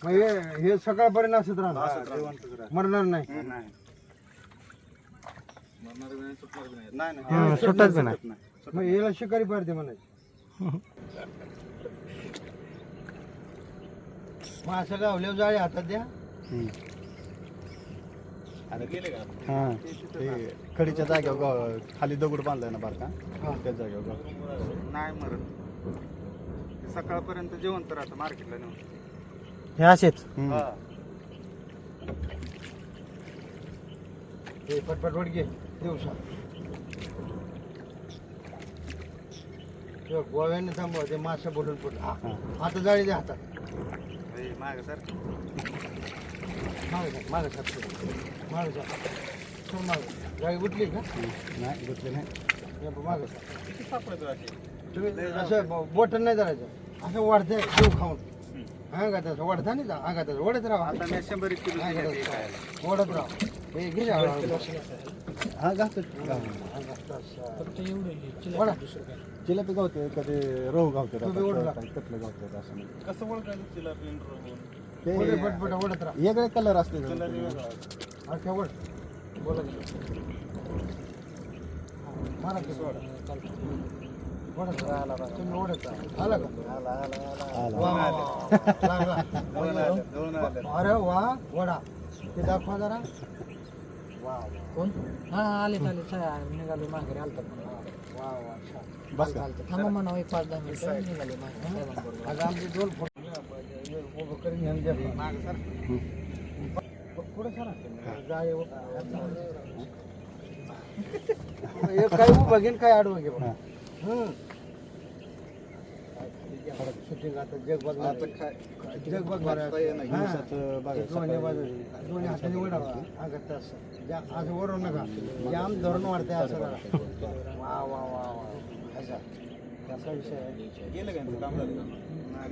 मग हे सकाळपर्यंत असत राहणार, मरणार नाही. सुटत बी नाही. मग याला शिकारी पाडते म्हणायचं. मग असं गावल्यावर जाळे हातात द्या. हा ते कडीच्या जागेवर खाली दगड बांधलाय ना बारका, त्या जागेवर नाही मरत. सकाळपर्यंत जेवण तर आता मार्केटला नेऊन हे असेच. हे पटपट वड घे दिवसा. गोव्याने थांबवा ते मासे बोलून पडलं. आता जाळी द्या हातात. माग सर मागे सर जाळी गुटली का? नाही घेतले नाही. मागे सर तुम्ही असं बोटन नाही धरायचं, असं वाढतंय जीव खाऊन. हा का तसं वाढता नाही, हा का तसं ओढत राहा. आता मी 100 किलो ओढत राहा. हे घे हा घालतो. चिलापी गावते कधी रोहू गावते कतलं गावते असं नाही. कसं ओळखायचं चिलापी ते पटपट ओढत राहा. वेगळे कलर असते. अच्छा ओढ बोला मला ते ओढत राहा. तुम्ही ओढत राहा. आला का? अरे वा वडा ते दाखवा जरा. वा कोण? हा आले निघाले माघारी आलतात. वा वा छान. बस का? थांबा म्हणा 1-5-10 मिनिटं निघाले माघारी. आज आमचे 2 फोटो उभं करून घेऊन द्या. माग सर पुढे सर काय उभं घेईन काय आडवं घे. शूटिंग आता जग बघणार. जग बघणार. दोन्ही हाताने ओढावा. अंगात असं आज ओढू नका. जाम धरून वाढते असं. वा वा वा वा असा कसा विषय आहे. गेलं का काम झालं?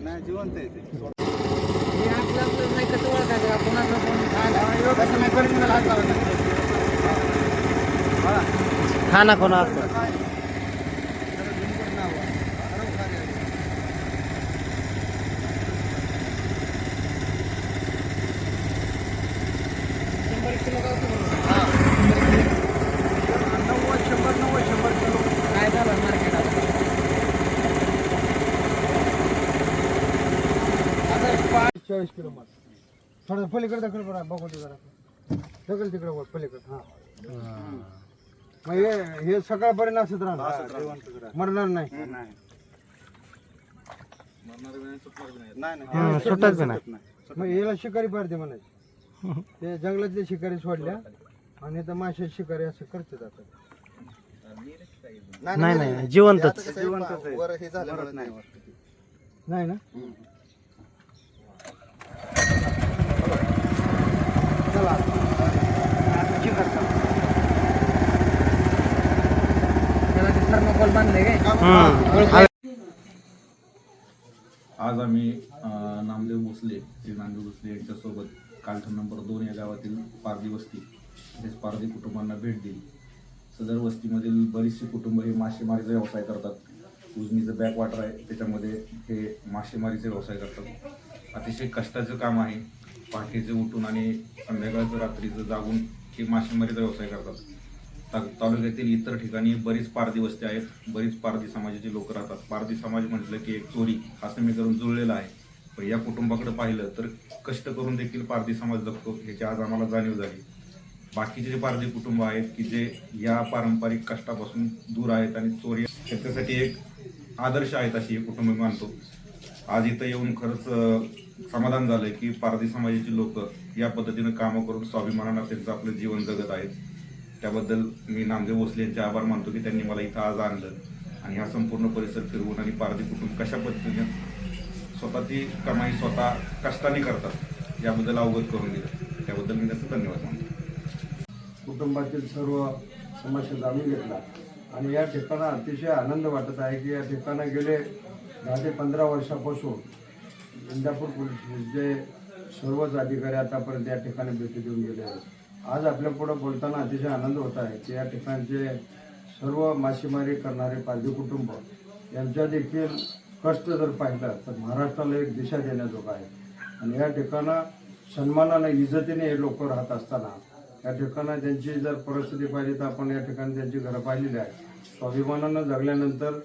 नाही जिवंत आहे ते. हे आपलं नाही कसं ओळखायचं का? कोणाचं कोण कसं नाही करून मला हात लावायचा. खाना कोणा असतो. काय झालं मार्केटात? 40 किलो माल. थोडं पलीकडे दखल बघा बघू ते जरा. दखल तिकडे वर पलीकडे. हा मग हे सकाळपर्यंत असत राहणार, मरणार नाही. सुटत बी नाही. मग याला शिकारी पाडते म्हणायचं. ते जंगलातले शिकारी सोडल्या आणि तर माशा शिकारी असं करते जातात. नाही नाही जिवंतच. नाही ना. चला त्याला ते थर्माकोल बांधले काय? आज आम्ही नामदेव भोसले श्री नामदेव भोसले यांच्यासोबत कालठण नंबर 2 या गावातील पारधी वस्ती तसेच पारधी कुटुंबांना भेट दिली. सदर वस्तीमधील बरीचशी कुटुंब हे मासेमारीचा व्यवसाय करतात. उजनीचं बॅकवॉटर आहे, त्याच्यामध्ये हे मासेमारीचे व्यवसाय करतात. अतिशय कष्टाचं काम आहे. पहाटेचे उठून आणि संध्याकाळचं रात्रीचं जागून हे मासेमारीचा व्यवसाय करतात. तालुक्यातील इतर ठिकाणी बरीच पारधी वस्ती आहेत, बरीच पारधी समाजाचे लोक राहतात. पारधी समाज म्हटलं की एक चोरी हा समीकरण जुळलेलं आहे. पण या कुटुंबाकडे पाहिलं तर कष्ट करून देखील पारधी समाज जगतो ह्याची आज आम्हाला जाणीव झाली. बाकीचे जे पारधी कुटुंब आहेत की जे या पारंपरिक कष्टापासून दूर आहेत आणि चोरी त्याच्यासाठी एक आदर्श आहेत अशी हे कुटुंब मानतो. आज इथं येऊन खरंच समाधान झालं की पारधी समाजाची लोक या पद्धतीनं कामं करून स्वाभिमानानं त्यांचं आपलं जीवन जगत आहेत. त्याबद्दल मी नामदेव भोसले यांचे आभार मानतो की त्यांनी मला इथं आज आणलं आणि हा संपूर्ण परिसर फिरवून आणि पारधी कुटुंब कशा पद्धतीने स्वतःची कमाई स्वतः कष्टाने करतात याबद्दल अवगत करून दिलं. त्याबद्दल मी त्याचा धन्यवाद मानतो. कुटुंबातील सर्व समस्या जाणून घेतला आणि या ठिकाणा अतिशय आनंद वाटत आहे की या ठिकाणा गेले 10 ते 15 वर्षापासून इंदापूर पोलीसचे सर्वच अधिकारी आतापर्यंत या ठिकाणी भेटी देऊन गेले आहेत. आज आपल्या पुढं बोलताना अतिशय आनंद होत आहे की या ठिकाणचे सर्व मासेमारी करणारे पारधी कुटुंब यांच्या देखील कष्ट जर पाहिलं तर महाराष्ट्राला एक दिशा देण्याजोगं आहे. आणि या ठिकाणं सन्मानानं इज्जतीने हे लोक राहत असताना या ठिकाणं त्यांची जर परिस्थिती पाहिली तर आपण या ठिकाणी त्यांची घरं पाहिलेली आहेत. स्वाभिमानानं जगल्यानंतर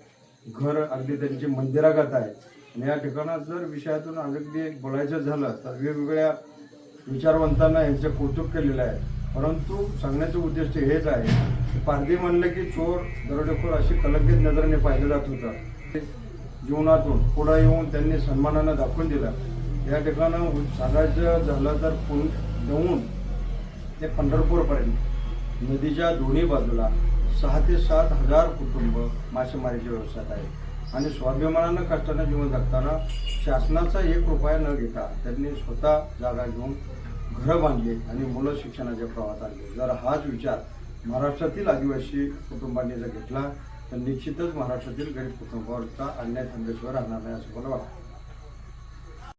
घर अगदी त्यांची मंदिरागत आहे. आणि या ठिकाणात जर विषयातून अगदी बोलायचं झालं तर वेगवेगळ्या विचारवंतांना यांचं कौतुक केलेलं आहे. परंतु सांगण्याचं उद्दिष्ट हेच आहे की पारधी म्हणलं की चोर दरोडेखोर अशी कलंकित नजरेने पाहिलं जात होतं. जीवनातून पुढं येऊन त्यांनी सन्मानानं दाखवून दिलं. या ठिकाणं सांगायचं झालं तर देऊन ते पंढरपूरपर्यंत नदीच्या दोन्ही बाजूला 6 ते 7 हजार कुटुंब मासेमारीच्या व्यवसायात आहेत. आणि स्वाभिमानानं कष्टानं जीवन जगताना शासनाचा 1 रुपया न घेता त्यांनी स्वतः जागा घेऊन घरं बांधली आणि मुलं शिक्षणाच्या प्रवाहात आणले. जर हाच विचार महाराष्ट्रातील आदिवासी कुटुंबांनी जर घेतला तर निश्चितच महाराष्ट्रातील गरीब कुटुंबावरचा अन्याय थांबल्याशिवाय राहणार नाही असं मला वाटतं.